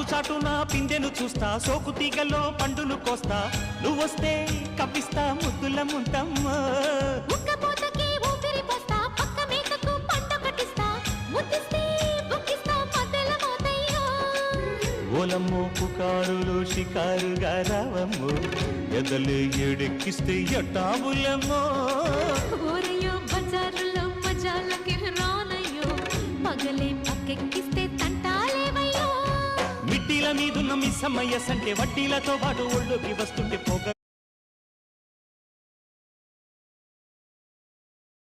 చాటున పిందెను చూస్తా, సోకు తీగలో పండును కోస్తా, నువ్వొస్తే కప్పిస్తా ముద్దుల ముంతమ్మో. ఉక్కపోతకి ఊపిరి పోస్తా, పక్క మేకకు పంట కట్టిస్తా, ముద్దిస్తే బుక్కిస్తా మధ్యల మోతయ్యో. ఓలమ్మో పుకారులు షికారుగా రావమ్మో, ఎదలు ఎడెక్కిస్తే ఎట్టాబులమ్మో. ఊరయ్యో బజారులో మజాలకి రానయ్యో, పగలే పక్కెక్కిస్తే తంటాలేవయ్యో. మిట్టిల మీదున్న మిస్సమ్మయ్య సంటే వడ్డీలతో పాటు ఒళ్ళోకి వస్తుంటే పొగ